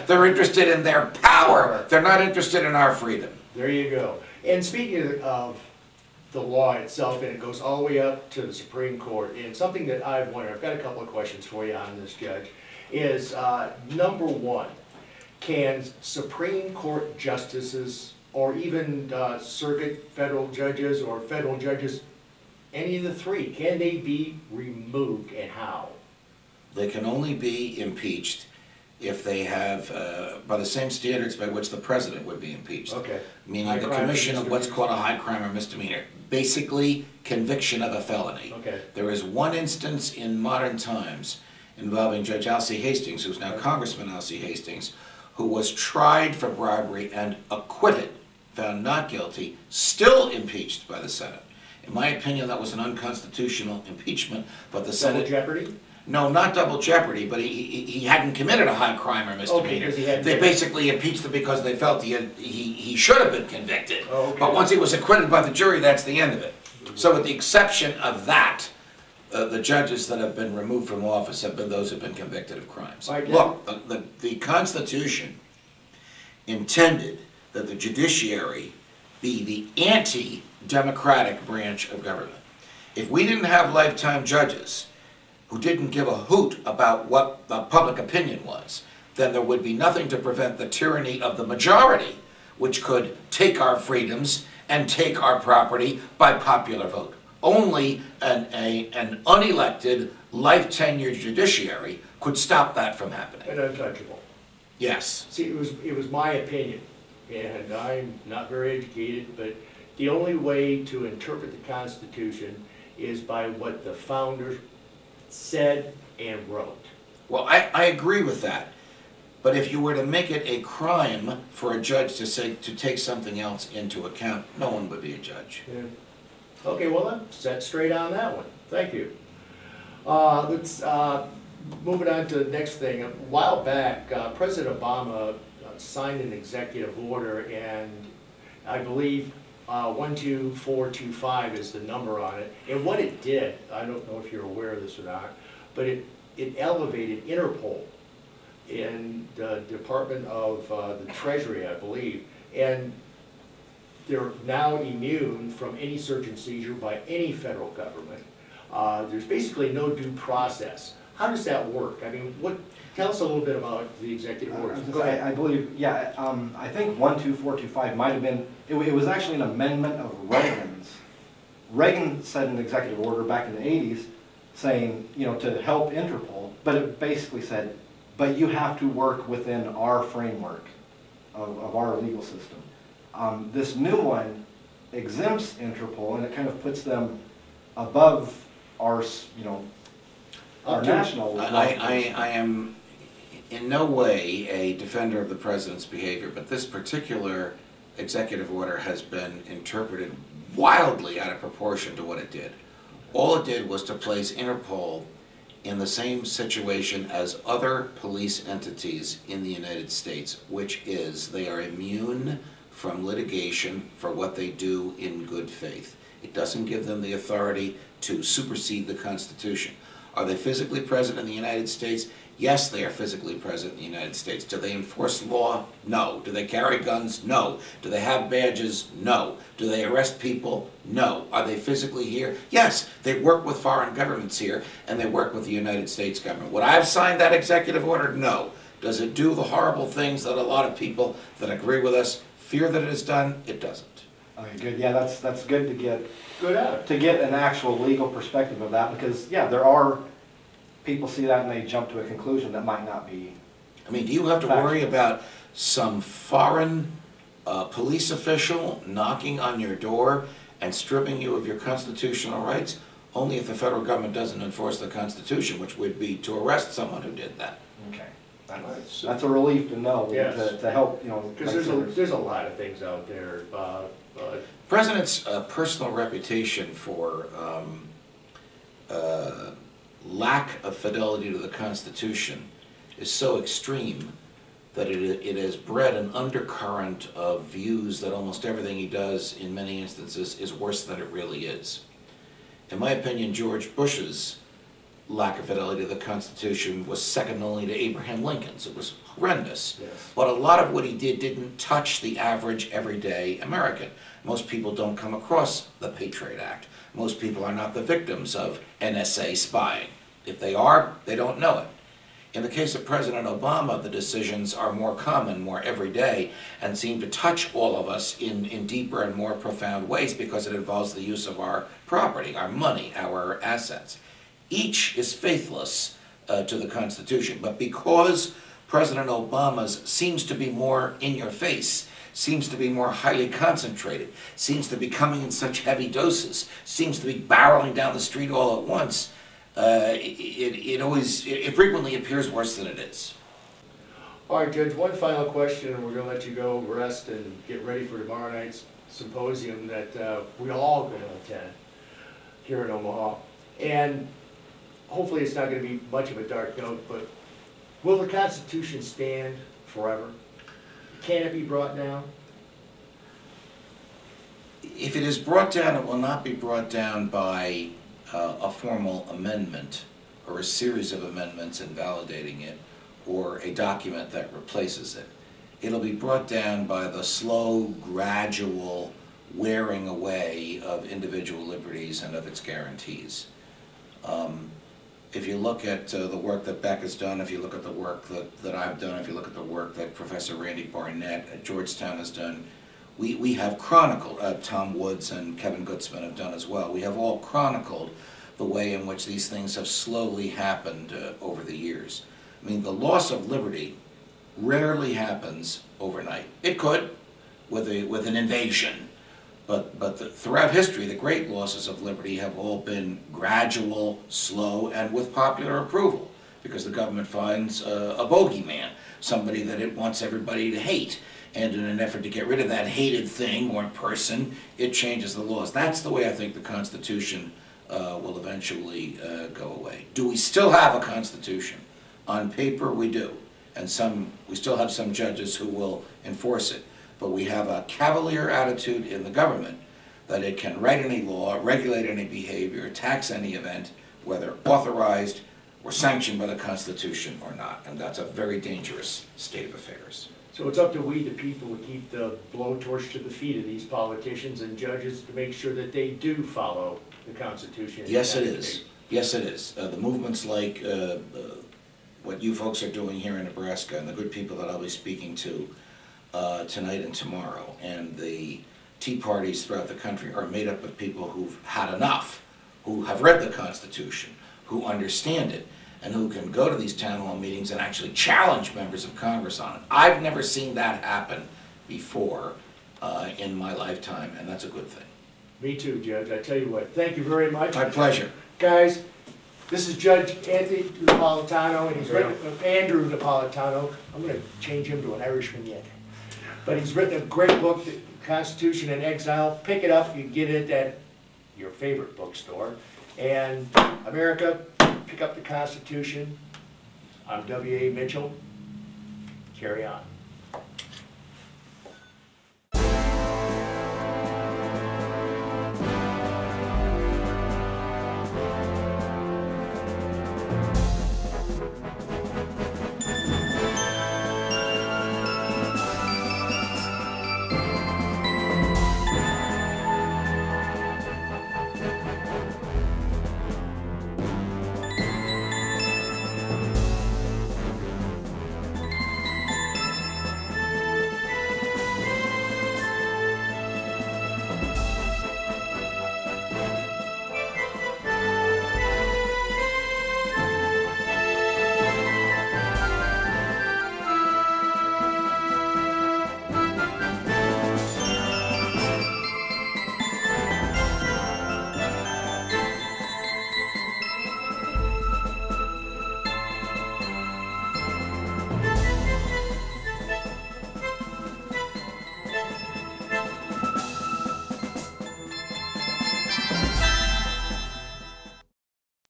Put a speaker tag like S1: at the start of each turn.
S1: They're interested in their power. They're not interested in our freedom.
S2: There you go. And speaking of the law itself, and it goes all the way up to the Supreme Court, and something that I've wondered, I've got a couple of questions for you on this, Judge, is number one, can Supreme Court justices or even circuit federal judges or federal judges, any of the three, can they be removed, and how?
S1: They can only be impeached if they have, by the same standards by which the president would be impeached.
S2: Okay.
S1: Meaning the commission of what's called a high crime or misdemeanor. Basically, conviction of a felony.
S2: Okay.
S1: There is one instance in modern times involving Judge Alcee Hastings, who's now Congressman Alcee Hastings, who was tried for bribery and acquitted, found not guilty, still impeached by the Senate. In my opinion, that was an unconstitutional impeachment, but the Senate...
S2: Double jeopardy?
S1: No, not double jeopardy, but he hadn't committed a high crime or misdemeanor.
S2: Okay,
S1: they basically impeached him because they felt he should have been convicted.
S2: Oh, okay.
S1: But once he was acquitted by the jury, that's the end of it. So with the exception of that, the judges that have been removed from office have been those who have been convicted of crimes. Look, the Constitution intended that the judiciary be the anti-democratic branch of government. If we didn't have lifetime judges who didn't give a hoot about what the public opinion was, then there would be nothing to prevent the tyranny of the majority, which could take our freedoms and take our property by popular vote. Only an unelected, life-tenured judiciary could stop that from happening.
S2: And untouchable.
S1: Yes.
S2: See, it was my opinion, and I'm not very educated, but the only way to interpret the Constitution is by what the founders said and wrote.
S1: Well, I agree with that. But if you were to make it a crime for a judge to take something else into account, no one would be a judge.
S2: Yeah. Okay, well, I'm set straight on that one. Thank you. Let's move it on to the next thing. A while back, President Obama signed an executive order, and I believe 12425 is the number on it. And what it did, I don't know if you're aware of this or not, but it elevated Interpol in the Department of the Treasury, I believe, and they're now immune from any search and seizure by any federal government. There's basically no due process. How does that work? I mean, tell us a little bit about the executive order. Go ahead.
S3: I believe, yeah, I think 12425 might have been, it was actually an amendment of Reagan's. Reagan said an executive order back in the 80s saying, you know, to help Interpol, but it basically said, but you have to work within our framework of our legal system. This new one exempts Interpol, and it kind of puts them above our, you know, our national law.
S1: I am in no way a defender of the president's behavior, but this particular executive order has been interpreted wildly out of proportion to what it did. All it did was to place Interpol in the same situation as other police entities in the United States, which is they are immune from litigation for what they do in good faith. It doesn't give them the authority to supersede the Constitution. Are they physically present in the United States? Yes, they are physically present in the United States. Do they enforce law? No. Do they carry guns? No. Do they have badges? No. Do they arrest people? No. Are they physically here? Yes. They work with foreign governments here, and they work with the United States government. Would I have signed that executive order? No. Does it do the horrible things that a lot of people that agree with us fear that it has done? It doesn't.
S3: Okay, good. Yeah, that's good to get.
S2: Good at it.
S3: To get an actual legal perspective of that, because yeah, there are people see that and they jump to a conclusion that might not be.
S1: I mean, do you have to worry about some foreign police official knocking on your door and stripping you of your constitutional rights? Only if the federal government doesn't enforce the Constitution, which would be to arrest someone who did that.
S3: Okay, that's a relief to know.
S2: Yes.
S3: To help, you know.
S2: Because there's a lot of things out there.
S1: President's personal reputation for lack of fidelity to the Constitution is so extreme that it has bred an undercurrent of views that almost everything he does in many instances is worse than it really is. In my opinion, George Bush's lack of fidelity to the Constitution was second only to Abraham Lincoln's. It was horrendous.
S2: Yes.
S1: But a lot of what he did didn't touch the average, everyday American. Most people don't come across the Patriot Act. Most people are not the victims of NSA spying. If they are, they don't know it. In the case of President Obama, the decisions are more common, more everyday, and seem to touch all of us in deeper and more profound ways because it involves the use of our property, our money, our assets. Each is faithless to the Constitution, but because President Obama's seems to be more in your face, seems to be more highly concentrated, seems to be coming in such heavy doses, seems to be barreling down the street all at once, it frequently appears worse than it is.
S2: All right, Judge, one final question, and we're going to let you go rest and get ready for tomorrow night's symposium that we're all going to attend here in Omaha. And hopefully it's not going to be much of a dark note, but will the Constitution stand forever? Can it be brought down?
S1: If it is brought down, it will not be brought down by a formal amendment or a series of amendments invalidating it or a document that replaces it. It'll be brought down by the slow, gradual wearing away of individual liberties and of its guarantees. If you look at the work that Beck has done, if you look at the work that I've done, if you look at the work that Professor Randy Barnett at Georgetown has done, we have chronicled, Tom Woods and Kevin Gutzman have done as well, we have all chronicled the way in which these things have slowly happened over the years. I mean, the loss of liberty rarely happens overnight. It could, with an invasion. But throughout history, the great losses of liberty have all been gradual, slow, and with popular approval, because the government finds a bogeyman, somebody that it wants everybody to hate. And in an effort to get rid of that hated thing or person, it changes the laws. That's the way I think the Constitution will eventually go away. Do we still have a Constitution? On paper, we do. And we still have some judges who will enforce it. But we have a cavalier attitude in the government that it can write any law, regulate any behavior, tax any event, whether authorized or sanctioned by the Constitution or not. And that's a very dangerous state of affairs.
S2: So it's up to we, the people, to keep the blowtorch to the feet of these politicians and judges to make sure that they do follow the Constitution.
S1: Yes, it is. Yes, it is. The movements like what you folks are doing here in Nebraska and the good people that I'll be speaking to tonight and tomorrow, and the tea parties throughout the country are made up of people who've had enough, who have read the Constitution, who understand it, and who can go to these town hall meetings and actually challenge members of Congress on it. I've never seen that happen before in my lifetime, and that's a good thing.
S2: Me too, Judge. I tell you what, thank you very much.
S1: My pleasure.
S2: Guys, this is Judge Anthony Napolitano, and he's written, Andrew Napolitano. I'm going to change him to an Irishman yet. But he's written a great book, The Constitution in Exile. Pick it up. You can get it at your favorite bookstore. And America, pick up the Constitution. I'm W.A. Mitchell. Carry on.